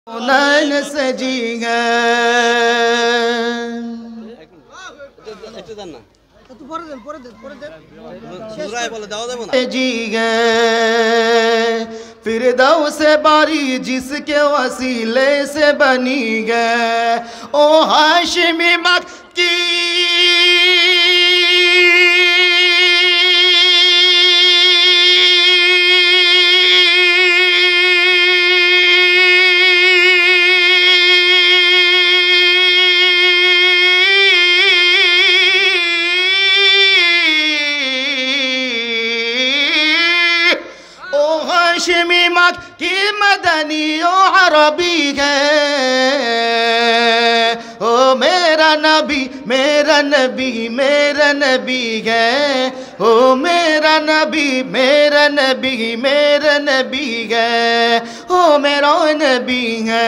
नैन सजी फिरदौस बारी जिसके वसीले से बनी गए ओ हाशिमी मक्की हाशिमी मक्की मदनी ओ अरबी है ओ मेरा नबी मेरा नबी मेरा नबी है ओ मेरा नबी मेरा नबी मेरा नबी है ओ मेरा नबी है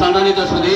সম্মানিত সুধী